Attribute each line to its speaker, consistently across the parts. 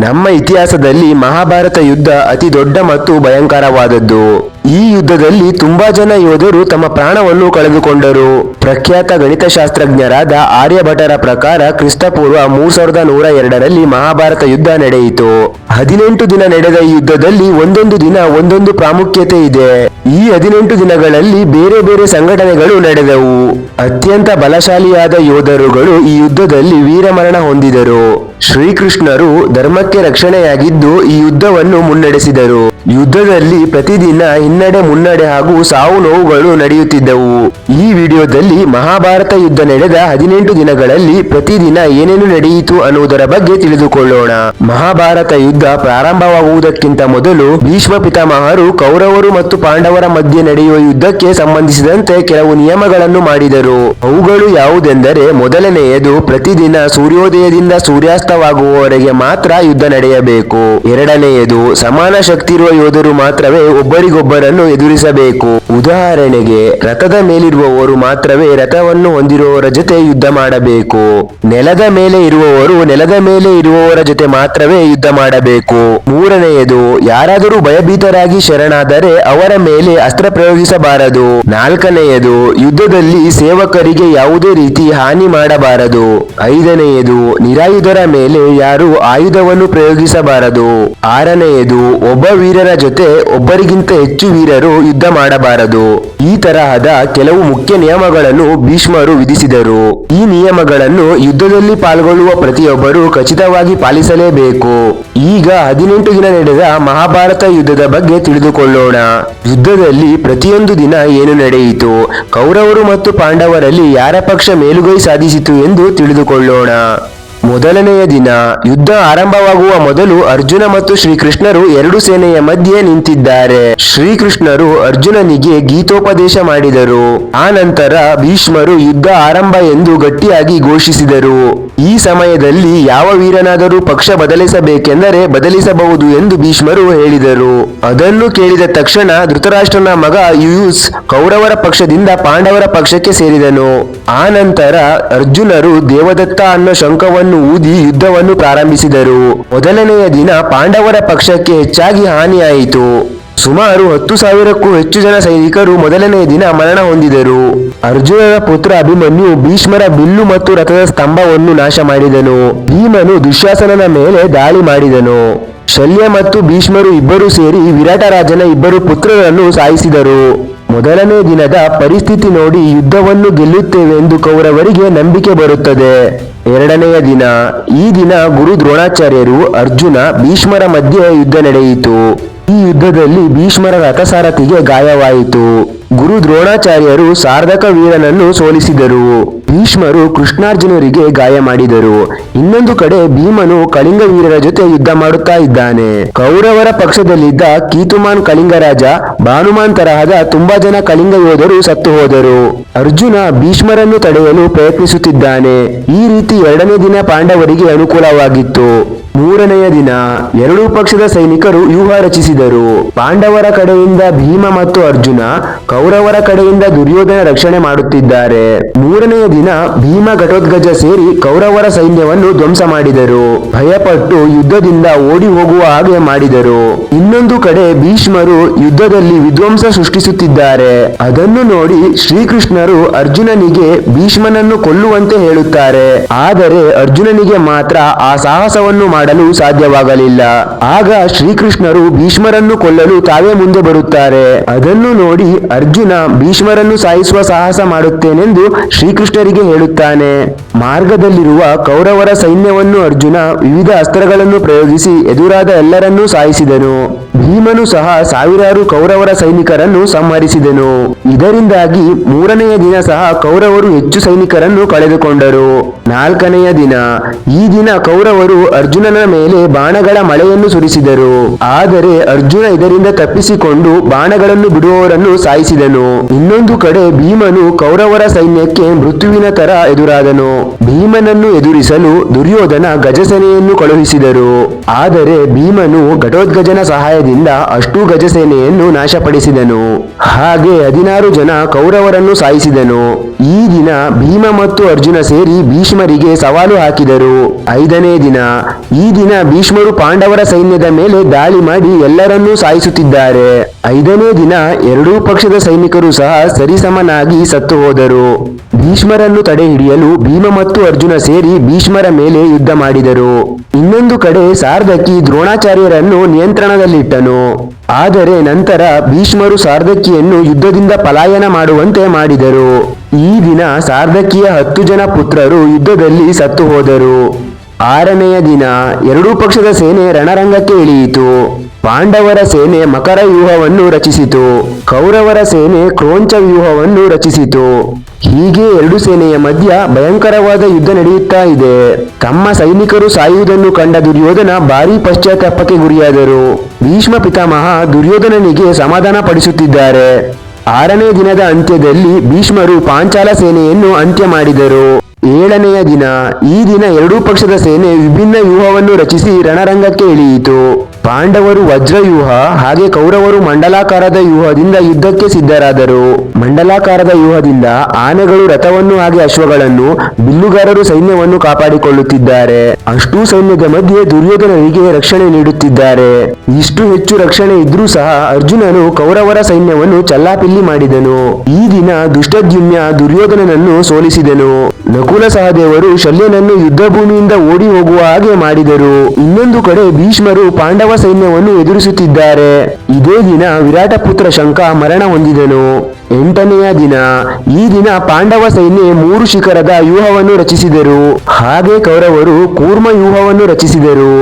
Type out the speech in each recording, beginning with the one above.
Speaker 1: ನಮ್ಮ ಇತಿಹಾಸದಲ್ಲಿ ಮಹಾಭಾರತ ಯುದ್ಧ ಅತಿ ದೊಡ್ಡ ಮತ್ತು ಭಯಂಕರವಾದದ್ದು. ಈ ಯುದ್ಧದಲ್ಲಿ ತುಂಬಾ ಜನ ಯೋಧರು ತಮ್ಮ ಪ್ರಾಣವನ್ನು ಕಳೆದುಕೊಂಡರು. ಪ್ರಖ್ಯಾತ ಗಣಿತಶಾಸ್ತ್ರಜ್ಞರಾದ ಆರ್ಯಭಟರ ಪ್ರಕಾರ ಕ್ರಿಸ್ತಪೂರ್ವ 3102ರಲ್ಲಿ ಮಹಾಭಾರತ ಯುದ್ಧ ನಡೆಯಿತು. 18 ದಿನ ನಡೆದ ಈ ಯುದ್ಧದಲ್ಲಿ ಒಂದೊಂದು ದಿನ ಒಂದೊಂದು ಪ್ರಾಮುಖ್ಯತೆ ಇದೆ. ಈ 18 ದಿನಗಳಲ್ಲಿ ಬೇರೆ ಬೇರೆ ಸಂಘಟನೆಗಳು ನಡೆದವು. ಅತ್ಯಂತ ಬಲಶಾಲಿಯಾದ ಯೋಧರುಗಳು ಈ ಯುದ್ಧದಲ್ಲಿ ವೀರಮರಣ ಹೊಂದಿದರು. ಶ್ರೀಕೃಷ್ಣರು ಧರ್ಮಕ್ಕೆ ರಕ್ಷಣೆಯಾಗಿದ್ದು ಈ ಯುದ್ಧವನ್ನು ಮುನ್ನಡೆಸಿದರು. ಯುದ್ಧದಲ್ಲಿ ಪ್ರತಿದಿನ ಹಿನ್ನಡೆ ಮುನ್ನಡೆ ಹಾಗೂ ಸಾವು ನೋವುಗಳು ನಡೆಯುತ್ತಿದ್ದವು. ಈ ವಿಡಿಯೋದಲ್ಲಿ ಮಹಾಭಾರತ ಯುದ್ಧ ನಡೆದ 18 ದಿನಗಳಲ್ಲಿ ಪ್ರತಿದಿನ ಏನೇನು ನಡೆಯಿತು ಅನ್ನುವುದರ ಬಗ್ಗೆ ತಿಳಿದುಕೊಳ್ಳೋಣ. ಮಹಾಭಾರತ ಯುದ್ಧ ಪ್ರಾರಂಭವಾಗುವುದಕ್ಕಿಂತ ಮೊದಲು ಭೀಷ್ಮ ಪಿತಾಮಹರು ಕೌರವರು ಮತ್ತು ಪಾಂಡವರ ಮಧ್ಯೆ ನಡೆಯುವ ಯುದ್ಧಕ್ಕೆ ಸಂಬಂಧಿಸಿದಂತೆ ಕೆಲವು ನಿಯಮಗಳನ್ನು ಮಾಡಿದರು. ಅವುಗಳು ಯಾವುದೆಂದರೆ, ಮೊದಲನೆಯದು, ಪ್ರತಿದಿನ ಸೂರ್ಯೋದಯದಿಂದ ಸೂರ್ಯಾಸ್ತವಾಗುವವರೆಗೆ ಮಾತ್ರ ಯುದ್ಧ ನಡೆಯಬೇಕು. ಎರಡನೆಯದು, ಸಮಾನ ಶಕ್ತಿ ಇರುವ ಯೋಧರು ಮಾತ್ರವೇ ಒಬ್ಬರಿಗೊಬ್ಬರನ್ನು ಎದುರಿಸಬೇಕು. ಉದಾಹರಣೆಗೆ, ರಥದ ಮೇಲಿರುವವರು ಮಾತ್ರವೇ ರಥವನ್ನು ಹೊಂದಿರುವವರ ಜೊತೆ ಯುದ್ಧ ಮಾಡಬೇಕು. ನೆಲದ ಮೇಲೆ ಇರುವವರು ನೆಲದ ಮೇಲೆ ಇರುವವರ ಜೊತೆ ಮಾತ್ರವೇ ಯುದ್ಧ ಮಾಡಬೇಕು. ಮೂರನೆಯದು, ಯಾರಾದರೂ ಭಯಭೀತರಾಗಿ ಶರಣಾದರೆ ಅವರ ಮೇಲೆ ಅಸ್ತ್ರ ಪ್ರಯೋಗಿಸಬಾರದು. ನಾಲ್ಕನೆಯದು, ಯುದ್ಧದಲ್ಲಿ ಸೇವಕರಿಗೆ ಯಾವುದೇ ರೀತಿ ಹಾನಿ ಮಾಡಬಾರದು. ಐದನೆಯದು, ನಿರಾಯುಧರ ಮೇಲೆ ಯಾರು ಆಯುಧವನ್ನು ಪ್ರಯೋಗಿಸಬಾರದು. ಆರನೆಯದು, ಒಬ್ಬ ವೀರರ ಜೊತೆ ಒಬ್ಬರಿಗಿಂತ ಹೆಚ್ಚು ವೀರರು ಯುದ್ಧ ಮಾಡಬಾರದು. ಈ ತರಹದ ಕೆಲವು ಮುಖ್ಯ ನಿಯಮಗಳನ್ನು ಭೀಷ್ಮರು ವಿಧಿಸಿದರು. ಈ ನಿಯಮಗಳನ್ನು ಯುದ್ಧದಲ್ಲಿ ಪಾಲ್ಗೊಳ್ಳುವ ಪ್ರತಿಯೊಬ್ಬರು ಖಚಿತವಾಗಿ ಪಾಲಿಸಲೇಬೇಕು. ಈಗ 18 ದಿನ ನಡೆದ ಮಹಾಭಾರತ ಯುದ್ಧದ ಬಗ್ಗೆ ತಿಳಿದುಕೊಳ್ಳೋಣ. ಯುದ್ಧದಲ್ಲಿ ಪ್ರತಿಯೊಂದು ದಿನ ಏನು ನಡೆಯಿತು, ಕೌರವರು ಮತ್ತು ಪಾಂಡವರಲ್ಲಿ ಯಾರ ಪಕ್ಷ ಮೇಲುಗೈ ಸಾಧಿಸಿತು ಎಂದು ತಿಳಿದುಕೊಳ್ಳೋಣ. ಮೊದಲನೆಯ ದಿನ ಯುದ್ಧ ಆರಂಭವಾಗುವ ಮೊದಲು ಅರ್ಜುನ ಮತ್ತು ಶ್ರೀಕೃಷ್ಣರು ಎರಡು ಸೇನೆಯ ಮಧ್ಯೆ ನಿಂತಿದ್ದಾರೆ. ಶ್ರೀಕೃಷ್ಣರು ಅರ್ಜುನನಿಗೆ ಗೀತೋಪದೇಶ ಮಾಡಿದರು. ಆ ನಂತರ ಭೀಷ್ಮರು ಯುದ್ಧ ಆರಂಭ ಎಂದು ಗಟ್ಟಿಯಾಗಿ ಘೋಷಿಸಿದರು. ಈ ಸಮಯದಲ್ಲಿ ಯಾವ ವೀರನಾದರೂ ಪಕ್ಷ ಬದಲಿಸಬೇಕೆಂದರೆ ಬದಲಿಸಬಹುದು ಎಂದು ಭೀಷ್ಮರು ಹೇಳಿದರು. ಅದನ್ನು ಕೇಳಿದ ತಕ್ಷಣ ಧೃತರಾಷ್ಟ್ರನ ಮಗ ಯುಯುಸ್ ಕೌರವರ ಪಕ್ಷದಿಂದ ಪಾಂಡವರ ಪಕ್ಷಕ್ಕೆ ಸೇರಿದನು. ಆ ನಂತರ ಅರ್ಜುನರು ದೇವದತ್ತ ಅನ್ನೋ ಶಂಖವನ್ನು ಊದಿ ಯುದ್ಧವನ್ನು ಪ್ರಾರಂಭಿಸಿದರು. ಮೊದಲನೆಯ ದಿನ ಪಾಂಡವರ ಪಕ್ಷಕ್ಕೆ ಹೆಚ್ಚಾಗಿ ಹಾನಿಯಾಯಿತು. ಸುಮಾರು 10,000ಕ್ಕೂ ಹೆಚ್ಚು ಜನ ಸೈನಿಕರು ಮೊದಲನೆಯ ದಿನ ಮರಣ ಹೊಂದಿದರು. ಅರ್ಜುನನ ಪುತ್ರ ಅಭಿಮನ್ಯು ಭೀಷ್ಮರ ಬಿಲ್ಲು ಮತ್ತು ರಥದ ಸ್ತಂಭವನ್ನು ನಾಶ ಮಾಡಿದನು. ಭೀಮನು ದುಶ್ಯಾಸನನ ಮೇಲೆ ದಾಳಿ ಮಾಡಿದನು. ಶಲ್ಯ ಮತ್ತು ಭೀಷ್ಮರು ಇಬ್ಬರು ಸೇರಿ ವಿರಾಟ ರಾಜನ ಇಬ್ಬರು ಪುತ್ರರನ್ನು ಸಾಯಿಸಿದರು. ಮೊದಲನೇ ದಿನದ ಪರಿಸ್ಥಿತಿ ನೋಡಿ ಯುದ್ಧವನ್ನು ಗೆಲ್ಲುತ್ತೇವೆ ಎಂದು ಕೌರವರಿಗೆ ನಂಬಿಕೆ ಬರುತ್ತದೆ. ಎರಡನೆಯ ದಿನ, ಈ ದಿನ ಗುರು ದ್ರೋಣಾಚಾರ್ಯರು, ಅರ್ಜುನ, ಭೀಷ್ಮರ ಮಧ್ಯೆ ಯುದ್ಧ ನಡೆಯಿತು. ಈ ಯುದ್ಧದಲ್ಲಿ ಭೀಷ್ಮರ ರಥಸಾರಥಿಗೆ ಗಾಯವಾಯಿತು. ಗುರು ದ್ರೋಣಾಚಾರ್ಯರು ಸಾರ್ಧಕ ವೀರನನ್ನು ಸೋಲಿಸಿದರು. ಭೀಷ್ಮರು ಕೃಷ್ಣಾರ್ಜುನರಿಗೆ ಗಾಯ ಮಾಡಿದರು. ಇನ್ನೊಂದು ಕಡೆ ಭೀಮನು ಕಳಿಂಗ ವೀರರ ಜೊತೆ ಯುದ್ಧ ಮಾಡುತ್ತಾ ಇದ್ದಾನೆ. ಕೌರವರ ಪಕ್ಷದಲ್ಲಿದ್ದ ಕೀತುಮಾನ್ ಕಳಿಂಗರಾಜ, ಭಾನುಮಾನ್ ತರಹದ ತುಂಬಾ ಜನ ಕಳಿಂಗ ಯೋಧರು ಸತ್ತು ಹೋದರು. ಅರ್ಜುನ ಭೀಷ್ಮರನ್ನು ತಡೆಯಲು ಪ್ರಯತ್ನಿಸುತ್ತಿದ್ದಾನೆ. ಈ ರೀತಿ ಎರಡನೇ ದಿನ ಪಾಂಡವರಿಗೆ ಅನುಕೂಲವಾಗಿತ್ತು. ಮೂರನೆಯ ದಿನ ಎರಡೂ ಪಕ್ಷದ ಸೈನಿಕರು ವ್ಯೂಹ ರಚಿಸಿದರು. ಪಾಂಡವರ ಕಡೆಯಿಂದ ಭೀಮ ಮತ್ತು ಅರ್ಜುನ, ಕೌರವರ ಕಡೆಯಿಂದ ದುರ್ಯೋಧನ ರಕ್ಷಣೆ ಮಾಡುತ್ತಿದ್ದಾರೆ. ಮೂರನೆಯ ದಿನ ಭೀಮ ಘಟೋತ್ಕಚ ಸೇರಿ ಕೌರವರ ಸೈನ್ಯವನ್ನು ಧ್ವಂಸ ಮಾಡಿದರು. ಭಯಪಟ್ಟು ಯುದ್ಧದಿಂದ ಓಡಿ ಹೋಗುವ ಹಾಗೆ ಮಾಡಿದರು. ಇನ್ನೊಂದು ಕಡೆ ಭೀಷ್ಮರು ಯುದ್ಧದಲ್ಲಿ ವಿಧ್ವಂಸ ಸೃಷ್ಟಿಸುತ್ತಿದ್ದಾರೆ. ಅದನ್ನು ನೋಡಿ ಶ್ರೀಕೃಷ್ಣರು ಅರ್ಜುನನಿಗೆ ಭೀಷ್ಮನನ್ನು ಕೊಲ್ಲುವಂತೆ ಹೇಳುತ್ತಾರೆ. ಆದರೆ ಅರ್ಜುನನಿಗೆ ಮಾತ್ರ ಆ ಸಾಹಸವನ್ನು ಮಾಡಲು ಸಾಧ್ಯವಾಗಲಿಲ್ಲ. ಆಗ ಶ್ರೀಕೃಷ್ಣರು ಭೀಷ್ಮರನ್ನು ಕೊಲ್ಲಲು ತಾವೇ ಮುಂದೆ ಬರುತ್ತಾರೆ. ಅದನ್ನು ನೋಡಿ ಅರ್ಜುನ ಭೀಷ್ಮರನ್ನು ಸಾಯಿಸುವ ಸಾಹಸ ಮಾಡುತ್ತೇನೆಂದು ಶ್ರೀಕೃಷ್ಣರಿಗೆ ಹೇಳುತ್ತಾನೆ. ಮಾರ್ಗದಲ್ಲಿರುವ ಕೌರವರ ಸೈನ್ಯವನ್ನು ಅರ್ಜುನ ವಿವಿಧ ಅಸ್ತ್ರಗಳನ್ನು ಪ್ರಯೋಗಿಸಿ ಎದುರಾದ ಎಲ್ಲರನ್ನೂ ಸಾಯಿಸಿದನು. ಭೀಮನು ಸಹ ಸಾವಿರಾರು ಕೌರವರ ಸೈನಿಕರನ್ನು ಸಂಹರಿಸಿದನು. ಇದರಿಂದಾಗಿ ಮೂರನೆಯ ದಿನ ಸಹ ಕೌರವರು ಹೆಚ್ಚು ಸೈನಿಕರನ್ನು ಕಳೆದುಕೊಂಡರು. ನಾಲ್ಕನೆಯ ದಿನ, ಈ ದಿನ ಕೌರವರು ಅರ್ಜುನನ ಮೇಲೆ ಬಾಣಗಳ ಮಳೆಯನ್ನು ಸುರಿಸಿದರು. ಆದರೆ ಅರ್ಜುನ ಇದರಿಂದ ತಪ್ಪಿಸಿಕೊಂಡು ಬಾಣಗಳನ್ನು ಬಿಡುವವರನ್ನು ಸಾಯಿಸಿದನು. ಇನ್ನೊಂದು ಕಡೆ ಭೀಮನು ಕೌರವರ ಸೈನ್ಯಕ್ಕೆ ಮೃತ್ಯುವಿನ ತರ ಎದುರಾದನು. ಭೀಮನನ್ನು ಎದುರಿಸಲು ದುರ್ಯೋಧನ ಗಜಸೇನೆಯನ್ನು ಕಳುಹಿಸಿದರು. ಆದರೆ ಭೀಮನು ಘಟೋತ್ಕಚನ ಸಹಾಯದಿಂದ ಸಹಾಯದಿಂದ ಅಷ್ಟೂ ಗಜಸೇನೆಯನ್ನು ನಾಶಪಡಿಸಿದನು. ಹಾಗೆ 16 ಜನ ಕೌರವರನ್ನು ಸಾಯಿಸಿದನು. ಈ ದಿನ ಭೀಮ ಮತ್ತು ಅರ್ಜುನ ಸೇರಿ ಭೀಷ್ಮರಿಗೆ ಸವಾಲು ಹಾಕಿದರು. 5ನೇ ದಿನ ಈ ದಿನ ಭೀಷ್ಮರು ಪಾಂಡವರ ಸೈನ್ಯದ ಮೇಲೆ ದಾಳಿ ಮಾಡಿ ಎಲ್ಲರನ್ನೂ ಸಾಯಿಸುತ್ತಿದ್ದಾರೆ. 5ನೇ ದಿನ ಎರಡೂ ಪಕ್ಷದ ಸೈನಿಕರು ಸಹ ಸರಿಸಮನಾಗಿ ಸತ್ತು ಹೋದರು. ಭೀಷ್ಮರನ್ನು ತಡೆ ಹಿಡಿಯಲು ಭೀಮ ಮತ್ತು ಅರ್ಜುನ ಸೇರಿ ಭೀಷ್ಮರ ಮೇಲೆ ಯುದ್ಧ ಮಾಡಿದರು. ಇನ್ನೊಂದು ಕಡೆ ಸಾರ್ಧಕಿ ದ್ರೋಣಾಚಾರ್ಯರನ್ನು ನಿಯಂತ್ರಣದಲ್ಲಿಟ್ಟನು. ಆದರೆ ನಂತರ ಭೀಷ್ಮರು ಸಾರ್ಧಕಿಯನ್ನು ಯುದ್ಧದಿಂದ ಪಲಾಯನ ಮಾಡುವಂತೆ ಮಾಡಿದರು. ಈ ದಿನ ಸಾರ್ಧಕಿಯ 10 ಜನ ಪುತ್ರರು ಯುದ್ಧದಲ್ಲಿ ಸತ್ತು ಹೋದರು. 6ನೆಯ ದಿನ ಎರಡೂ ಪಕ್ಷದ ಸೇನೆ ರಣರಂಗಕ್ಕೆ ಇಳಿಯಿತು. ಪಾಂಡವರ ಸೇನೆ ಮಕರ ವ್ಯೂಹವನ್ನು ರಚಿಸಿತು. ಕೌರವರ ಸೇನೆ ಕ್ರೋಂಚ ವ್ಯೂಹವನ್ನು ರಚಿಸಿತು. ಹೀಗೆ ಎರಡು ಸೇನೆಯ ಮಧ್ಯ ಭಯಂಕರವಾದ ಯುದ್ಧ ನಡೆಯುತ್ತಾ ಇದೆ. ತಮ್ಮ ಸೈನಿಕರು ಸಾಯುವುದನ್ನು ಕಂಡ ದುರ್ಯೋಧನ ಭಾರೀ ಪಶ್ಚಾತ್ತಾಪಕ್ಕೆ ಗುರಿಯಾದರು. ಭೀಷ್ಮ ಪಿತಾಮಹ ದುರ್ಯೋಧನನಿಗೆ ಸಮಾಧಾನ ಪಡಿಸುತ್ತಿದ್ದಾರೆ. 6ನೇ ದಿನದ ಅಂತ್ಯದಲ್ಲಿ ಭೀಷ್ಮರು ಪಾಂಚಾಲ ಸೇನೆಯನ್ನು ಅಂತ್ಯ ಮಾಡಿದರು. 7ನೆಯ ದಿನ ಈ ದಿನ ಎರಡೂ ಪಕ್ಷದ ಸೇನೆ ವಿಭಿನ್ನ ವ್ಯೂಹವನ್ನು ರಚಿಸಿ ರಣರಂಗಕ್ಕೆ ಇಳಿಯಿತು. ಪಾಂಡವರು ವಜ್ರವ್ಯೂಹ ಹಾಗೆ ಕೌರವರು ಮಂಡಲಾಕಾರದ ವ್ಯೂಹದಿಂದ ಯುದ್ಧಕ್ಕೆ ಸಿದ್ಧರಾದರು. ಮಂಡಲಾಕಾರದ ವ್ಯೂಹದಿಂದ ಆನೆಗಳು ರಥವನ್ನು ಹಾಗೆ ಅಶ್ವಗಳನ್ನು, ಬಿಲ್ಲುಗಾರರು ಸೈನ್ಯವನ್ನು ಕಾಪಾಡಿಕೊಳ್ಳುತ್ತಿದ್ದಾರೆ. ಅಷ್ಟೂ ಸೈನ್ಯದ ಮಧ್ಯೆ ದುರ್ಯೋಧನನಿಗೆ ರಕ್ಷಣೆ ನೀಡುತ್ತಿದ್ದಾರೆ. ಇಷ್ಟು ಹೆಚ್ಚು ರಕ್ಷಣೆ ಇದ್ರೂ ಸಹ ಅರ್ಜುನನು ಕೌರವರ ಸೈನ್ಯವನ್ನು ಚಲ್ಲಾಪಿಲ್ಲಿ ಮಾಡಿದನು. ಈ ದಿನ ದುಷ್ಟದ್ಯುಮ್ನ ದುರ್ಯೋಧನನನ್ನು ಸೋಲಿಸಿದನು. ನಕುಲ ಸಹದೇವರು ಶಲ್ಯನನ್ನು ಯುದ್ಧ ಭೂಮಿಯಿಂದ ಓಡಿ ಹೋಗುವ ಹಾಗೆ ಮಾಡಿದರು. ಇನ್ನೊಂದು ಕಡೆ ಭೀಷ್ಮರು ಪಾಂಡವ ಸೈನ್ಯವನ್ನು ಎದುರಿಸುತ್ತಿದ್ದಾರೆ. ಇದೇ ದಿನ ವಿರಾಟ ಪುತ್ರ ಶಂಖ ಮರಣ ಹೊಂದಿದನು. 8ನೆಯ ದಿನ ಈ ದಿನ ಪಾಂಡವ ಸೈನ್ಯ 3 ಶಿಖರದ ವ್ಯೂಹವನ್ನು ರಚಿಸಿದರು. ಹಾಗೆ ಕೌರವರು ಕೂರ್ಮ ವ್ಯೂಹವನ್ನು ರಚಿಸಿದರು.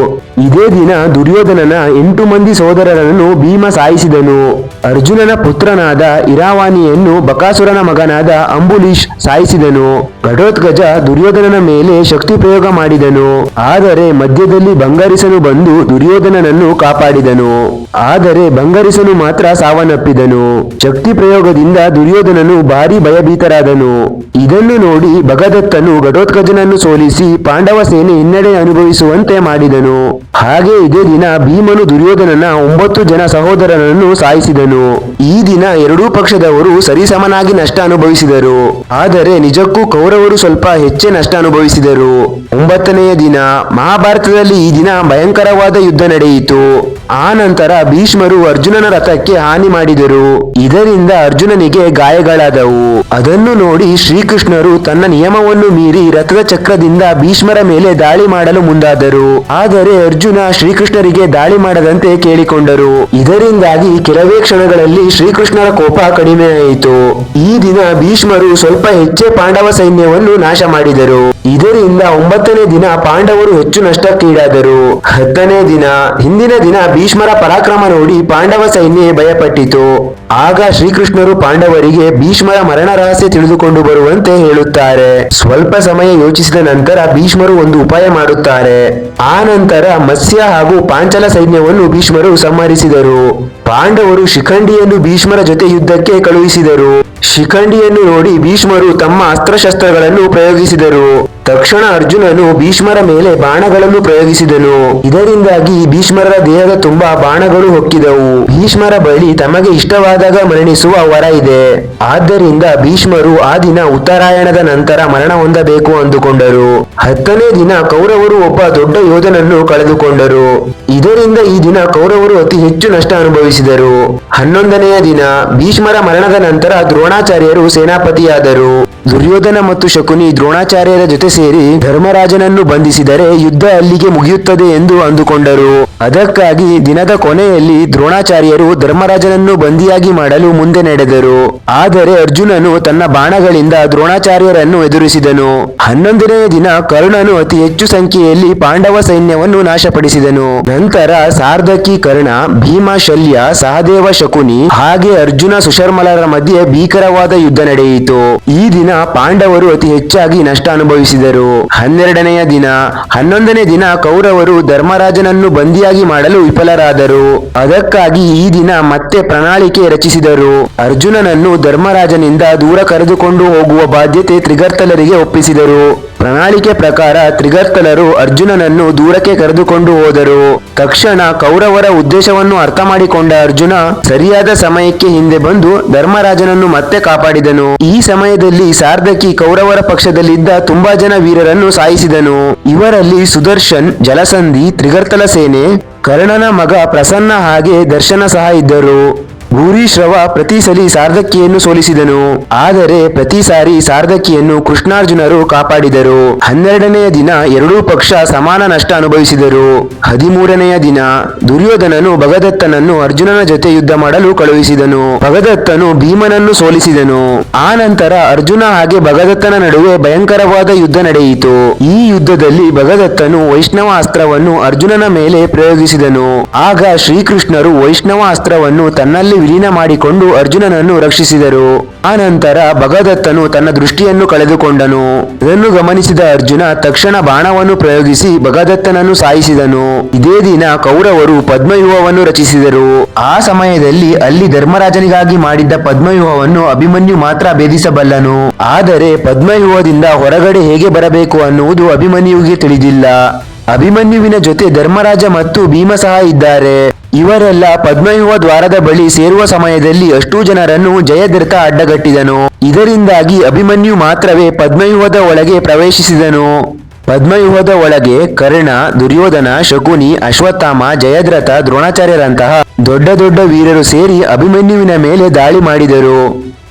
Speaker 1: ಇದೇ ದಿನ ದುರ್ಯೋಧನನ 8 ಮಂದಿ ಸೋದರರನ್ನು ಭೀಮ ಸಾಯಿಸಿದನು. ಅರ್ಜುನನ ಪುತ್ರನಾದ ಇರಾವಾನಿಯನ್ನು ಬಕಾಸುರನ ಮಗನಾದ ಅಂಬುಲೀಶ್ ಸಾಯಿಸಿದನು. ಘಟೋತ್ಕಚ ದುರ್ಯೋಧನನ ಮೇಲೆ ಶಕ್ತಿ ಪ್ರಯೋಗ ಮಾಡಿದನು. ಆದರೆ ಮಧ್ಯದಲ್ಲಿ ಬಂಗರಿಸನು ಬಂದು ದುರ್ಯೋಧನನನ್ನು ಕಾಪಾಡಿದನು. ಆದರೆ ಬಂಗರಿಸನು ಮಾತ್ರ ಸಾವನ್ನಪ್ಪಿದನು. ಶಕ್ತಿ ಪ್ರಯೋಗದಿಂದ ದುರ್ಯೋಧನನು ಭಾರಿ ಭಯಭೀತರಾದನು. ಇದನ್ನು ನೋಡಿ ಭಗದತ್ತನು ಘಟೋತ್ಕಚನನ್ನು ಸೋಲಿಸಿ ಪಾಂಡವ ಸೇನೆ ಹಿನ್ನಡೆ ಅನುಭವಿಸುವಂತೆ ಮಾಡಿದನು. ಹಾಗೆ ಇದೇ ದಿನ ಭೀಮನು ದುರ್ಯೋಧನನ 9 ಜನ ಸಹೋದರರನ್ನು ಸಾಯಿಸಿದನು. ಈ ದಿನ ಎರಡೂ ಪಕ್ಷದವರು ಸರಿಸಮನಾಗಿ ನಷ್ಟ ಅನುಭವಿಸಿದರು. ಆದರೆ ನಿಜಕ್ಕೂ ಕೌರವರು ಸ್ವಲ್ಪ ಹೆಚ್ಚೇ ನಷ್ಟ ಅನುಭವಿಸಿದರು. 9ನೆಯ ದಿನ ಮಹಾಭಾರತದಲ್ಲಿ ಈ ದಿನ ಭಯಂಕರವಾದ ಯುದ್ಧ ನಡೆಯಿತು. ಆ ನಂತರ ಭೀಷ್ಮರು ಅರ್ಜುನನ ರಥಕ್ಕೆ ಹಾನಿ ಮಾಡಿದರು. ಇದರಿಂದ ಅರ್ಜುನನಿಗೆ ಗಾಯಗಳಾದವು. ಅದನ್ನು ನೋಡಿ ಶ್ರೀಕೃಷ್ಣರು ತನ್ನ ನಿಯಮವನ್ನು ಮೀರಿ ರಥದ ಚಕ್ರದಿಂದ ಭೀಷ್ಮರ ಮೇಲೆ ದಾಳಿ ಮಾಡಲು ಮುಂದಾದರು. ಆದರೆ ಅರ್ಜುನ ಶ್ರೀಕೃಷ್ಣರಿಗೆ ದಾಳಿ ಮಾಡದಂತೆ ಕೇಳಿಕೊಂಡರು. ಇದರಿಂದಾಗಿ ಕೆಲವೇ ಕ್ಷಣಗಳಲ್ಲಿ ಶ್ರೀಕೃಷ್ಣರ ಕೋಪ ಕಡಿಮೆಯಾಯಿತು. ಈ ದಿನ ಭೀಷ್ಮರು ಸ್ವಲ್ಪ ಹೆಚ್ಚೇ ಪಾಂಡವ ಸೈನ್ಯವನ್ನು ನಾಶ ಮಾಡಿದರು. ಇದರಿಂದ 9ನೇ ದಿನ ಪಾಂಡವರು ಹೆಚ್ಚು ನಷ್ಟಕ್ಕೀಡಾದರು. 10ನೇ ದಿನ ಹಿಂದಿನ ದಿನ ಭೀಷ್ಮರ ಪರಾಕ್ರಮ ನೋಡಿ ಪಾಂಡವ ಸೈನ್ಯ ಭಯಪಟ್ಟಿತು. ಆಗ ಶ್ರೀಕೃಷ್ಣರು ಪಾಂಡವರಿಗೆ ಭೀಷ್ಮರ ಮರಣ ರಹಸ್ಯ ತಿಳಿದುಕೊಂಡು ಬರುವಂತೆ ಹೇಳುತ್ತಾರೆ. ಸ್ವಲ್ಪ ಸಮಯ ಯೋಚಿಸಿದ ನಂತರ ಭೀಷ್ಮರು ಒಂದು ಉಪಾಯ ಮಾಡುತ್ತಾರೆ. ಆ ನಂತರ ಮತ್ಸ್ಯ ಹಾಗೂ ಪಾಂಚಾಲ ಸೈನ್ಯವನ್ನು ಭೀಷ್ಮರು ಸಂಹರಿಸಿದರು. ಪಾಂಡವರು ಶಿಖಂಡಿಯನ್ನು ಭೀಷ್ಮರ ಜೊತೆ ಯುದ್ಧಕ್ಕೆ ಕಳುಹಿಸಿದರು. ಶಿಖಂಡಿಯನ್ನು ನೋಡಿ ಭೀಷ್ಮರು ತಮ್ಮ ಅಸ್ತ್ರಶಸ್ತ್ರಗಳನ್ನು ಪ್ರಯೋಗಿಸಿದರು. ತಕ್ಷಣ ಅರ್ಜುನನು ಭೀಷ್ಮರ ಮೇಲೆ ಬಾಣಗಳನ್ನು ಪ್ರಯೋಗಿಸಿದನು. ಇದರಿಂದಾಗಿ ಭೀಷ್ಮರ ದೇಹದ ತುಂಬಾ ಬಾಣಗಳು ಹೊಕ್ಕಿದವು. ಭೀಷ್ಮರ ಬಳಿ ತಮಗೆ ಇಷ್ಟವಾದಾಗ ಮರಣಿಸುವ ವರ ಇದೆ. ಆದ್ದರಿಂದ ಭೀಷ್ಮರು ಆ ದಿನ ಉತ್ತರಾಯಣದ ನಂತರ ಮರಣ ಹೊಂದಬೇಕು ಅಂದುಕೊಂಡರು. 10ನೇ ದಿನ ಕೌರವರು ಒಬ್ಬ ದೊಡ್ಡ ಯೋಧನನ್ನು ಕಳೆದುಕೊಂಡರು. ಇದರಿಂದ ಈ ದಿನ ಕೌರವರು ಅತಿ ಹೆಚ್ಚು ನಷ್ಟ ಅನುಭವಿಸಿದರು. 11ನೆಯ ದಿನ ಭೀಷ್ಮರ ಮರಣದ ನಂತರ ದ್ರೋಣಾಚಾರ್ಯರು ಸೇನಾಪತಿಯಾದರು. ದುರ್ಯೋಧನ ಮತ್ತು ಶಕುನಿ ದ್ರೋಣಾಚಾರ್ಯರ ಜೊತೆ ಸೇರಿ ಧರ್ಮರಾಜನನ್ನು ಬಂಧಿಸಿದರೆ ಯುದ್ಧ ಅಲ್ಲಿಗೆ ಮುಗಿಯುತ್ತದೆ ಎಂದು ಅಂದುಕೊಂಡರು. ಅದಕ್ಕಾಗಿ ದಿನದ ಕೊನೆಯಲ್ಲಿ ದ್ರೋಣಾಚಾರ್ಯರು ಧರ್ಮರಾಜನನ್ನು ಬಂದಿಯಾಗಿ ಮಾಡಲು ಮುಂದೆ ನಡೆದರು. ಆದರೆ ಅರ್ಜುನನು ತನ್ನ ಬಾಣಗಳಿಂದ ದ್ರೋಣಾಚಾರ್ಯರನ್ನು ಎದುರಿಸಿದನು. 11ನೇ ದಿನ ಕರ್ಣನು ಅತಿ ಹೆಚ್ಚು ಸಂಖ್ಯೆಯಲ್ಲಿ ಪಾಂಡವ ಸೈನ್ಯವನ್ನು ನಾಶಪಡಿಸಿದನು. ನಂತರ ಸಾರ್ಧಕಿ, ಕರ್ಣ, ಭೀಮ, ಶಲ್ಯ, ಸಹದೇವ, ಶಕುನಿ ಹಾಗೆ ಅರ್ಜುನ, ಸುಶರ್ಮಲರ ಮಧ್ಯೆ ಭೀಕರವಾದ ಯುದ್ಧ ನಡೆಯಿತು. ಈ ದಿನ ಪಾಂಡವರು ಅತಿ ಹೆಚ್ಚಾಗಿ ನಷ್ಟ ಅನುಭವಿಸಿದರು. 12ನೆಯ ದಿನ 11ನೇ ದಿನ ಕೌರವರು ಧರ್ಮರಾಜನನ್ನು ಬಂದಿಯಾಗಿ ಮಾಡಲು ವಿಫಲರಾದರು. ಅದಕ್ಕಾಗಿ ಈ ದಿನ ಮತ್ತೆ ಪ್ರಣಾಳಿಕೆ ರಚಿಸಿದರು. ಅರ್ಜುನನನ್ನು ಧರ್ಮರಾಜನಿಂದ ದೂರ ಕರೆದುಕೊಂಡು ಹೋಗುವ ಬಾಧ್ಯತೆ ತ್ರಿಗರ್ತಲರಿಗೆ ಒಪ್ಪಿಸಿದರು. ಪ್ರಣಾಳಿಕೆ ಪ್ರಕಾರ ತ್ರಿಗರ್ತಲರು ಅರ್ಜುನನನ್ನು ದೂರಕ್ಕೆ ಕರೆದುಕೊಂಡು ಹೋದರು. ತಕ್ಷಣ ಕೌರವರ ಉದ್ದೇಶವನ್ನು ಅರ್ಥ ಮಾಡಿಕೊಂಡ ಅರ್ಜುನ ಸರಿಯಾದ ಸಮಯಕ್ಕೆ ಹಿಂದೆ ಬಂದು ಧರ್ಮರಾಜನನ್ನು ಮತ್ತೆ ಕಾಪಾಡಿದನು. ಈ ಸಮಯದಲ್ಲಿ ಸಾರ್ಧಕಿ ಕೌರವರ ಪಕ್ಷದಲ್ಲಿದ್ದ ತುಂಬಾ ಜನ ವೀರರನ್ನು ಸಾಯಿಸಿದನು. ಇವರಲ್ಲಿ ಸುದರ್ಶನ್, ಜಲಸಂಧಿ, ತ್ರಿಗರ್ತಲ ಸೇನೆ, ಕರ್ಣನ ಮಗ ಪ್ರಸನ್ನ ಹಾಗೆ ದರ್ಶನ ಸಹ ಇದ್ದರು. ಭೂರಿಶ್ರವ ಪ್ರತಿ ಸಲಿ ಸಾರ್ಧಕಿಯನ್ನು ಸೋಲಿಸಿದನು. ಆದರೆ ಪ್ರತಿ ಸಾರಿ ಸಾರ್ಧಕಿಯನ್ನು ಕೃಷ್ಣಾರ್ಜುನರು ಕಾಪಾಡಿದರು. 12ನೆಯ ದಿನ ಎರಡೂ ಪಕ್ಷ ಸಮಾನ ನಷ್ಟ ಅನುಭವಿಸಿದರು. 13ನೆಯ ದಿನ ದುರ್ಯೋಧನನು ಭಗದತ್ತನನ್ನು ಅರ್ಜುನನ ಜೊತೆ ಯುದ್ಧ ಮಾಡಲು ಕಳುಹಿಸಿದನು. ಭಗದತ್ತನು ಭೀಮನನ್ನು ಸೋಲಿಸಿದನು. ಆ ನಂತರ ಅರ್ಜುನ ಹಾಗೆ ಭಗದತ್ತನ ನಡುವೆ ಭಯಂಕರವಾದ ಯುದ್ಧ ನಡೆಯಿತು. ಈ ಯುದ್ಧದಲ್ಲಿ ಭಗದತ್ತನು ವೈಷ್ಣವ ಅಸ್ತ್ರವನ್ನು ಅರ್ಜುನನ ಮೇಲೆ ಪ್ರಯೋಗಿಸಿದನು. ಆಗ ಶ್ರೀಕೃಷ್ಣರು ವೈಷ್ಣವ ಅಸ್ತ್ರವನ್ನು ತನ್ನಲ್ಲಿ ವಿಲೀನ ಮಾಡಿಕೊಂಡು ಅರ್ಜುನನನ್ನು ರಕ್ಷಿಸಿದರು. ಆ ನಂತರ ಭಗದತ್ತನು ತನ್ನ ದೃಷ್ಟಿಯನ್ನು ಕಳೆದುಕೊಂಡನು. ಇದನ್ನು ಗಮನಿಸಿದ ಅರ್ಜುನ ತಕ್ಷಣ ಬಾಣವನ್ನು ಪ್ರಯೋಗಿಸಿ ಭಗದತ್ತನನ್ನು ಸಾಯಿಸಿದನು. ಇದೇ ದಿನ ಕೌರವರು ಪದ್ಮವ್ಯೂಹವನ್ನು ರಚಿಸಿದರು. ಆ ಸಮಯದಲ್ಲಿ ಅಲ್ಲಿ ಧರ್ಮರಾಜನಿಗಾಗಿ ಮಾಡಿದ್ದ ಪದ್ಮವ್ಯೂಹವನ್ನು ಅಭಿಮನ್ಯು ಮಾತ್ರ ಭೇದಿಸಬಲ್ಲನು. ಆದರೆ ಪದ್ಮವ್ಯೂಹದಿಂದ ಹೊರಗಡೆ ಹೇಗೆ ಬರಬೇಕು ಅನ್ನುವುದು ಅಭಿಮನ್ಯುವಿಗೆ ತಿಳಿದಿಲ್ಲ. ಅಭಿಮನ್ಯುವಿನ ಜೊತೆ ಧರ್ಮರಾಜ ಮತ್ತು ಭೀಮ ಸಹ ಇದ್ದಾರೆ. ಇವರೆಲ್ಲ ಪದ್ಮವ್ಯೂಹ ದ್ವಾರದ ಬಳಿ ಸೇರುವ ಸಮಯದಲ್ಲಿ ಅಷ್ಟೂ ಜನರನ್ನು ಜಯದ್ರಥ ಅಡ್ಡಗಟ್ಟಿದನು. ಇದರಿಂದಾಗಿ ಅಭಿಮನ್ಯು ಮಾತ್ರವೇ ಪದ್ಮವ್ಯೂಹದ ಒಳಗೆ ಪ್ರವೇಶಿಸಿದನು. ಪದ್ಮವ್ಯೂಹದ ಒಳಗೆ ಕರ್ಣ, ದುರ್ಯೋಧನ, ಶಕುನಿ, ಅಶ್ವತ್ಥಾಮ, ಜಯದ್ರಥ, ದ್ರೋಣಾಚಾರ್ಯರಂತಹ ದೊಡ್ಡ ದೊಡ್ಡ ವೀರರು ಸೇರಿ ಅಭಿಮನ್ಯುವಿನ ಮೇಲೆ ದಾಳಿ ಮಾಡಿದರು.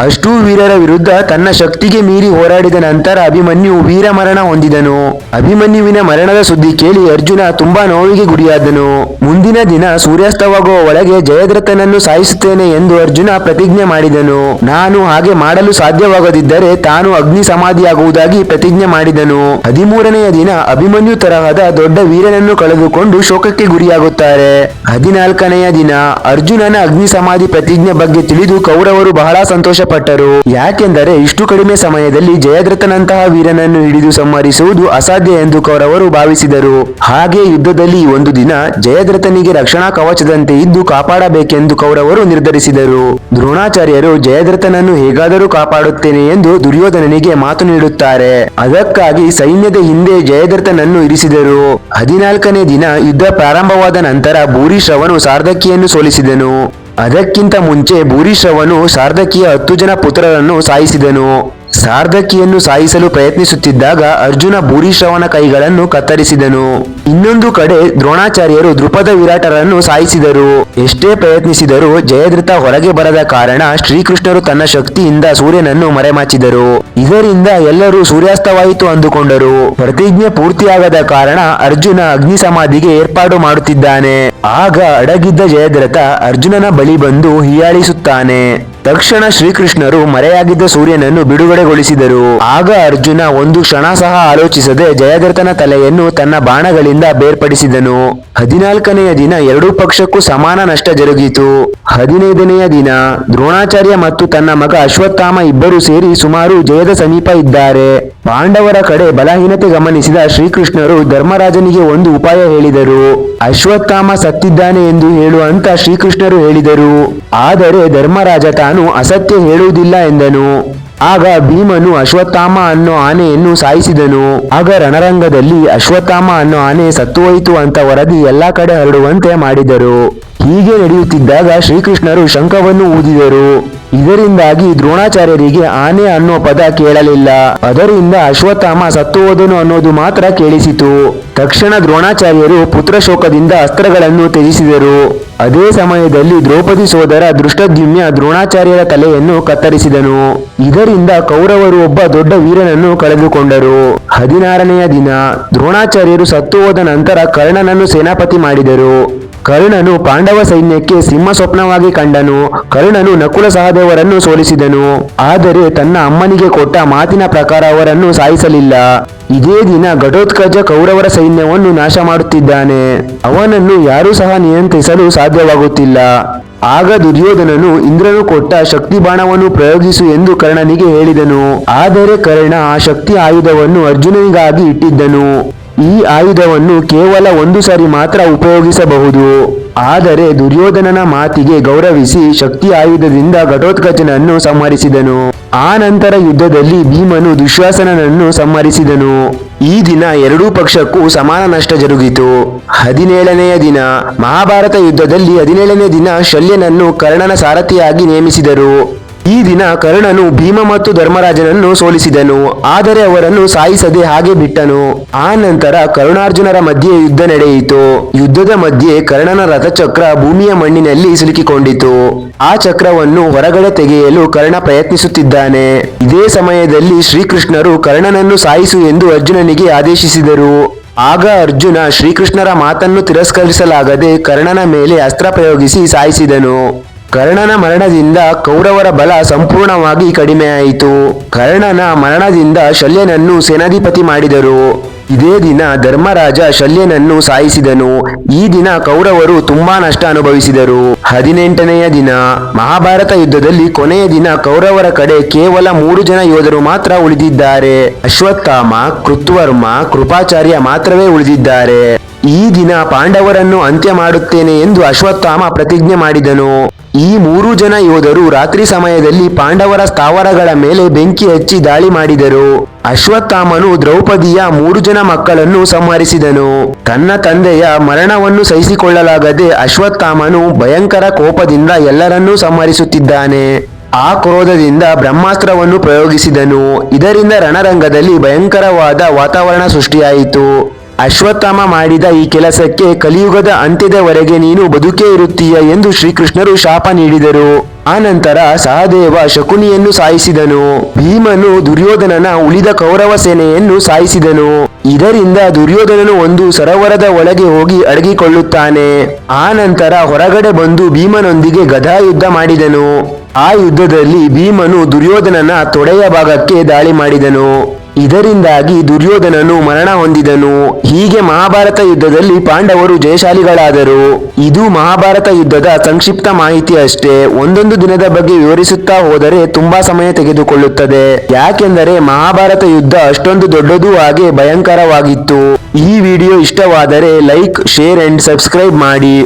Speaker 1: ಅಷ್ಟೂ ವೀರರ ವಿರುದ್ಧ ತನ್ನ ಶಕ್ತಿಗೆ ಮೀರಿ ಹೋರಾಡಿದ ನಂತರ ಅಭಿಮನ್ಯು ವೀರಮರಣ ಹೊಂದಿದನು. ಅಭಿಮನ್ಯುವಿನ ಮರಣದ ಸುದ್ದಿ ಕೇಳಿ ಅರ್ಜುನ ತುಂಬಾ ನೋವಿಗೆ ಗುರಿಯಾದನು. ಮುಂದಿನ ದಿನ ಸೂರ್ಯಾಸ್ತವಾಗುವ ಒಳಗೆ ಜಯದ್ರಥನನ್ನು ಸಾಯಿಸುತ್ತೇನೆ ಎಂದು ಅರ್ಜುನ ಪ್ರತಿಜ್ಞೆ ಮಾಡಿದನು. ನಾನು ಹಾಗೆ ಮಾಡಲು ಸಾಧ್ಯವಾಗದಿದ್ದರೆ ತಾನು ಅಗ್ನಿ ಸಮಾಧಿಯಾಗುವುದಾಗಿ ಪ್ರತಿಜ್ಞೆ ಮಾಡಿದನು. 13ನೆಯ ದಿನ ಅಭಿಮನ್ಯು ತರಹದ ದೊಡ್ಡ ವೀರನನ್ನು ಕಳೆದುಕೊಂಡು ಶೋಕಕ್ಕೆ ಗುರಿಯಾಗುತ್ತಾರೆ. 14ನೆಯ ದಿನ ಅರ್ಜುನನ ಅಗ್ನಿ ಸಮಾಧಿ ಪ್ರತಿಜ್ಞೆ ಬಗ್ಗೆ ತಿಳಿದು ಕೌರವರು ಬಹಳ ಸಂತೋಷ ಪಟ್ಟರು. ಯಾಕೆಂದರೆ ಇಷ್ಟು ಕಡಿಮೆ ಸಮಯದಲ್ಲಿ ಜಯದ್ರಥನಂತಹ ವೀರನನ್ನು ಹಿಡಿದು ಸಂಹರಿಸುವುದು ಅಸಾಧ್ಯ ಎಂದು ಕೌರವರು ಭಾವಿಸಿದರು. ಹಾಗೆ ಯುದ್ಧದಲ್ಲಿ ಒಂದು ದಿನ ಜಯದ್ರಥನಿಗೆ ರಕ್ಷಣಾ ಕವಚದಂತೆ ಇದ್ದು ಕಾಪಾಡಬೇಕೆಂದು ಕೌರವರು ನಿರ್ಧರಿಸಿದರು. ದ್ರೋಣಾಚಾರ್ಯರು ಜಯದ್ರಥನನ್ನು ಹೇಗಾದರೂ ಕಾಪಾಡುತ್ತೇನೆ ಎಂದು ದುರ್ಯೋಧನನಿಗೆ ಮಾತು ನೀಡುತ್ತಾರೆ. ಅದಕ್ಕಾಗಿ ಸೈನ್ಯದ ಹಿಂದೆ ಜಯದ್ರಥನನ್ನು ಇರಿಸಿದರು. 14ನೇ ದಿನ ಯುದ್ಧ ಪ್ರಾರಂಭವಾದ ನಂತರ ಭೂರಿಶ್ರವನು ಸಾರ್ಧಕಿಯನ್ನು ಸೋಲಿಸಿದನು. ಅದಕ್ಕಿಂತ ಮುಂಚೆ ಭೂರಿಶ್ರವನು ಸಾರ್ಧಕಿಯ 10 ಜನ ಪುತ್ರರನ್ನು ಸಾಯಿಸಿದನು. ಸಾರ್ಧಕಿಯನ್ನು ಸಾಯಿಸಲು ಪ್ರಯತ್ನಿಸುತ್ತಿದ್ದಾಗ ಅರ್ಜುನ ಭೂರಿಶ್ರವನ ಕೈಗಳನ್ನು ಕತ್ತರಿಸಿದನು. ಇನ್ನೊಂದು ಕಡೆ ದ್ರೋಣಾಚಾರ್ಯರು ದೃಪದ ವಿರಾಟರನ್ನು ಸಾಯಿಸಿದರು. ಎಷ್ಟೇ ಪ್ರಯತ್ನಿಸಿದರೂ ಜಯದ್ರಥ ಹೊರಗೆ ಬರದ ಕಾರಣ ಶ್ರೀಕೃಷ್ಣರು ತನ್ನ ಶಕ್ತಿಯಿಂದ ಸೂರ್ಯನನ್ನು ಮರೆಮಾಚಿದರು. ಇದರಿಂದ ಎಲ್ಲರೂ ಸೂರ್ಯಾಸ್ತವಾಯಿತು ಅಂದುಕೊಂಡರು. ಪ್ರತಿಜ್ಞೆ ಪೂರ್ತಿಯಾಗದ ಕಾರಣ ಅರ್ಜುನ ಅಗ್ನಿ ಸಮಾಧಿಗೆ ಏರ್ಪಾಡು ಮಾಡುತ್ತಿದ್ದಾನೆ. ಆಗ ಅಡಗಿದ್ದ ಜಯದ್ರಥ ಅರ್ಜುನನ ಬಳಿ ಬಂದು ಹೀಯಾಳಿಸುತ್ತಾನೆ. ತಕ್ಷಣ ಶ್ರೀಕೃಷ್ಣರು ಮರೆಯಾಗಿದ್ದ ಸೂರ್ಯನನ್ನು ಬಿಡುಗಡೆಗೊಳಿಸಿದರು. ಆಗ ಅರ್ಜುನ ಒಂದು ಕ್ಷಣ ಸಹ ಆಲೋಚಿಸದೆ ಜಯದ್ರಥನ ತಲೆಯನ್ನು ತನ್ನ ಬಾಣಗಳಿಂದ ಬೇರ್ಪಡಿಸಿದನು. 14ನೆಯ ದಿನ ಎರಡೂ ಪಕ್ಷಕ್ಕೂ ಸಮಾನ ನಷ್ಟ ಜರುಗಿತು. 15ನೆಯ ದಿನ ದ್ರೋಣಾಚಾರ್ಯ ಮತ್ತು ತನ್ನ ಮಗ ಅಶ್ವತ್ಥಾಮ ಇಬ್ಬರು ಸೇರಿ ಸುಮಾರು ಜಯದ ಸಮೀಪ ಇದ್ದಾರೆ. ಪಾಂಡವರ ಕಡೆ ಬಲಹೀನತೆ ಗಮನಿಸಿದ ಶ್ರೀಕೃಷ್ಣರು ಧರ್ಮರಾಜನಿಗೆ ಒಂದು ಉಪಾಯ ಹೇಳಿದರು. ಅಶ್ವತ್ಥಾಮ ಸತ್ತಿದ್ದಾನೆ ಎಂದು ಹೇಳು ಅಂತ ಶ್ರೀಕೃಷ್ಣರು ಹೇಳಿದರು. ಆದರೆ ಧರ್ಮರಾಜ ತಾನು ಅಸತ್ಯ ಹೇಳುವುದಿಲ್ಲ ಎಂದನು. ಆಗ ಭೀಮನು ಅಶ್ವತ್ಥಾಮ ಅನ್ನೋ ಆನೆಯನ್ನು ಸಾಯಿಸಿದನು. ಆಗ ರಣರಂಗದಲ್ಲಿ ಅಶ್ವತ್ಥಾಮ ಅನ್ನೋ ಆನೆ ಸತ್ತುಹೋಯಿತು ಅಂತ ವರದಿ ಎಲ್ಲಾ ಕಡೆ ಹರಡುವಂತೆ ಮಾಡಿದರು. ಹೀಗೆ ನಡೆಯುತ್ತಿದ್ದಾಗ ಶ್ರೀಕೃಷ್ಣರು ಶಂಖವನ್ನು ಊದಿದರು. ಇದರಿಂದಾಗಿ ದ್ರೋಣಾಚಾರ್ಯರಿಗೆ ಆನೆ ಅನ್ನೋ ಪದ ಕೇಳಲಿಲ್ಲ. ಅದರಿಂದ ಅಶ್ವತ್ಥಾಮ ಸತ್ತು ಹೋದನು ಅನ್ನೋದು ಮಾತ್ರ ಕೇಳಿಸಿತು. ತಕ್ಷಣ ದ್ರೋಣಾಚಾರ್ಯರು ಪುತ್ರ ಶೋಕದಿಂದ ಅಸ್ತ್ರಗಳನ್ನು ತ್ಯಜಿಸಿದರು. ಅದೇ ಸಮಯದಲ್ಲಿ ದ್ರೌಪದಿ ಸೋದರ ದೃಷ್ಟದ್ಯುಮ್ನ ದ್ರೋಣಾಚಾರ್ಯರ ತಲೆಯನ್ನು ಕತ್ತರಿಸಿದನು. ಇದರಿಂದ ಕೌರವರು ಒಬ್ಬ ದೊಡ್ಡ ವೀರನನ್ನು ಕಳೆದುಕೊಂಡರು. 16ನೆಯ ದಿನ ದ್ರೋಣಾಚಾರ್ಯರು ಸತ್ತು ಹೋದ ನಂತರ ಕರ್ಣನನ್ನು ಸೇನಾಪತಿ ಮಾಡಿದರು. ಕರ್ಣನು ಪಾಂಡವ ಸೈನ್ಯಕ್ಕೆ ಸಿಂಹ ಸ್ವಪ್ನವಾಗಿ ಕಂಡನು. ಕರ್ಣನು ನಕುಲ ಸಹದೇವರನ್ನು ಸೋಲಿಸಿದನು. ಆದರೆ ತನ್ನ ಅಮ್ಮನಿಗೆ ಕೊಟ್ಟ ಮಾತಿನ ಪ್ರಕಾರ ಅವರನ್ನು ಸಾಯಿಸಲಿಲ್ಲ. ಇದೇ ದಿನ ಘಟೋತ್ಕಚ ಕೌರವರ ಸೈನ್ಯವನ್ನು ನಾಶ ಮಾಡುತ್ತಿದ್ದಾನೆ. ಅವನನ್ನು ಯಾರೂ ಸಹ ನಿಯಂತ್ರಿಸಲು ಸಾಧ್ಯವಾಗುತ್ತಿಲ್ಲ. ಆಗ ದುರ್ಯೋಧನನು ಇಂದ್ರನು ಕೊಟ್ಟ ಶಕ್ತಿ ಬಾಣವನ್ನು ಪ್ರಯೋಗಿಸು ಎಂದು ಕರ್ಣನಿಗೆ ಹೇಳಿದನು. ಆದರೆ ಕರ್ಣ ಆ ಶಕ್ತಿ ಆಯುಧವನ್ನು ಅರ್ಜುನನಿಗಾಗಿ ಇಟ್ಟಿದ್ದನು. ಈ ಆಯುಧವನ್ನು ಕೇವಲ ಒಂದು ಸಾರಿ ಮಾತ್ರ ಉಪಯೋಗಿಸಬಹುದು. ಆದರೆ ದುರ್ಯೋಧನನ ಮಾತಿಗೆ ಗೌರವಿಸಿ ಶಕ್ತಿ ಆಯುಧದಿಂದ ಘಟೋತ್ಕಚನನ್ನು ಸಂಹರಿಸಿದನು. ಆ ನಂತರ ಯುದ್ಧದಲ್ಲಿ ಭೀಮನು ದುಶ್ಯಾಸನನನ್ನು ಸಂಹರಿಸಿದನು. ಈ ದಿನ ಎರಡೂ ಪಕ್ಷಕ್ಕೂ ಸಮಾನ ನಷ್ಟ ಜರುಗಿತು. 17ನೆಯ ದಿನ ಮಹಾಭಾರತ ಯುದ್ಧದಲ್ಲಿ 17ನೇ ದಿನ ಶಲ್ಯನನ್ನು ಕರ್ಣನ ಸಾರಥಿಯಾಗಿ ನೇಮಿಸಿದರು. ಈ ದಿನ ಕರ್ಣನು ಭೀಮ ಮತ್ತು ಧರ್ಮರಾಜನನ್ನು ಸೋಲಿಸಿದನು, ಆದರೆ ಅವರನ್ನು ಸಾಯಿಸದೆ ಹಾಗೆ ಬಿಟ್ಟನು. ಆ ನಂತರ ಕರ್ಣಾರ್ಜುನರ ಮಧ್ಯೆ ಯುದ್ಧ ನಡೆಯಿತು. ಯುದ್ಧದ ಮಧ್ಯೆ ಕರ್ಣನ ರಥಚಕ್ರ ಭೂಮಿಯ ಮಣ್ಣಿನಲ್ಲಿ ಸಿಲುಕಿಕೊಂಡಿತು. ಆ ಚಕ್ರವನ್ನು ಹೊರಗಡೆ ತೆಗೆಯಲು ಕರ್ಣ ಪ್ರಯತ್ನಿಸುತ್ತಿದ್ದಾನೆ. ಇದೇ ಸಮಯದಲ್ಲಿ ಶ್ರೀಕೃಷ್ಣರು ಕರ್ಣನನ್ನು ಸಾಯಿಸು ಎಂದು ಅರ್ಜುನನಿಗೆ ಆದೇಶಿಸಿದರು. ಆಗ ಅರ್ಜುನ ಶ್ರೀಕೃಷ್ಣರ ಮಾತನ್ನು ತಿರಸ್ಕರಿಸಲಾಗದೆ ಕರ್ಣನ ಮೇಲೆ ಅಸ್ತ್ರ ಪ್ರಯೋಗಿಸಿ ಸಾಯಿಸಿದನು. ಕರ್ಣನ ಮರಣದಿಂದ ಕೌರವರ ಬಲ ಸಂಪೂರ್ಣವಾಗಿ ಕಡಿಮೆಯಾಯಿತು. ಕರ್ಣನ ಮರಣದಿಂದ ಶಲ್ಯನನ್ನು ಸೇನಾಧಿಪತಿ ಮಾಡಿದರು. ಇದೇ ದಿನ ಧರ್ಮರಾಜ ಶಲ್ಯನನ್ನು ಸಾಯಿಸಿದನು. ಈ ದಿನ ಕೌರವರು ತುಂಬಾ ನಷ್ಟ ಅನುಭವಿಸಿದರು. 18ನೆಯ ದಿನ ಮಹಾಭಾರತ ಯುದ್ಧದಲ್ಲಿ ಕೊನೆಯ ದಿನ ಕೌರವರ ಕಡೆ ಕೇವಲ 3 ಜನ ಯೋಧರು ಮಾತ್ರ ಉಳಿದಿದ್ದಾರೆ. ಅಶ್ವತ್ಥಾಮ, ಕೃತ್ವರ್ಮ, ಕೃಪಾಚಾರ್ಯ ಮಾತ್ರವೇ ಉಳಿದಿದ್ದಾರೆ. ಈ ದಿನ ಪಾಂಡವರನ್ನು ಅಂತ್ಯ ಮಾಡುತ್ತೇನೆ ಎಂದು ಅಶ್ವತ್ಥಾಮ ಪ್ರತಿಜ್ಞೆ ಮಾಡಿದನು. ಈ 3 ಜನ ಯೋಧರು ರಾತ್ರಿ ಸಮಯದಲ್ಲಿ ಪಾಂಡವರ ಸ್ಥಾವರಗಳ ಮೇಲೆ ಬೆಂಕಿ ಹಚ್ಚಿ ದಾಳಿ ಮಾಡಿದರು. ಅಶ್ವತ್ಥಾಮನು ದ್ರೌಪದಿಯ 3 ಜನ ಮಕ್ಕಳನ್ನು ಸಂಹರಿಸಿದನು. ತನ್ನ ತಂದೆಯ ಮರಣವನ್ನು ಸಹಿಸಿಕೊಳ್ಳಲಾಗದೆ ಅಶ್ವತ್ಥಾಮನು ಭಯಂಕರ ಕೋಪದಿಂದ ಎಲ್ಲರನ್ನೂ ಸಂಹರಿಸುತ್ತಿದ್ದಾನೆ. ಆ ಕ್ರೋಧದಿಂದ ಬ್ರಹ್ಮಾಸ್ತ್ರವನ್ನು ಪ್ರಯೋಗಿಸಿದನು. ಇದರಿಂದ ರಣರಂಗದಲ್ಲಿ ಭಯಂಕರವಾದ ವಾತಾವರಣ ಸೃಷ್ಟಿಯಾಯಿತು. ಅಶ್ವತ್ಥಾಮ ಮಾಡಿದ ಈ ಕೆಲಸಕ್ಕೆ ಕಲಿಯುಗದ ಅಂತ್ಯದವರೆಗೆ ನೀನು ಬದುಕೇ ಇರುತ್ತೀಯ ಎಂದು ಶ್ರೀಕೃಷ್ಣರು ಶಾಪ ನೀಡಿದರು. ಆನಂತರ ಸಹದೇವ ಶಕುನಿಯನ್ನು ಸಾಯಿಸಿದನು. ಭೀಮನು ದುರ್ಯೋಧನನ ಉಳಿದ ಕೌರವ ಸೇನೆಯನ್ನು ಸಾಯಿಸಿದನು. ಇದರಿಂದ ದುರ್ಯೋಧನನು ಒಂದು ಸರೋವರದ ಒಳಗೆ ಹೋಗಿ ಅಡಗಿಕೊಳ್ಳುತ್ತಾನೆ. ಆ ನಂತರ ಹೊರಗಡೆ ಬಂದು ಭೀಮನೊಂದಿಗೆ ಗದಾಯುದ್ಧ ಮಾಡಿದನು. ಆ ಯುದ್ಧದಲ್ಲಿ ಭೀಮನು ದುರ್ಯೋಧನನ ತೊಡೆಯ ಭಾಗಕ್ಕೆ ದಾಳಿ ಮಾಡಿದನು. ಇದರಿಂದಾಗಿ ದುರ್ಯೋಧನನು ಮರಣ ಹೊಂದಿದನು. ಹೀಗೆ ಮಹಾಭಾರತ ಯುದ್ಧದಲ್ಲಿ ಪಾಂಡವರು ಜಯಶಾಲಿಗಳಾದರು. ಇದು ಮಹಾಭಾರತ ಯುದ್ಧದ ಸಂಕ್ಷಿಪ್ತ ಮಾಹಿತಿ ಅಷ್ಟೇ. ಒಂದೊಂದು ದಿನದ ಬಗ್ಗೆ ವಿವರಿಸುತ್ತಾ ಹೋದರೆ ತುಂಬಾ ಸಮಯ ತೆಗೆದುಕೊಳ್ಳುತ್ತದೆ. ಯಾಕೆಂದರೆ ಮಹಾಭಾರತ ಯುದ್ಧ ಅಷ್ಟೊಂದು ದೊಡ್ಡದು ಹಾಗೆ ಭಯಂಕರವಾಗಿತ್ತು. ಈ ವಿಡಿಯೋ ಇಷ್ಟವಾದರೆ ಲೈಕ್, ಶೇರ್ ಅಂಡ್ ಸಬ್ಸ್ಕ್ರೈಬ್ ಮಾಡಿ.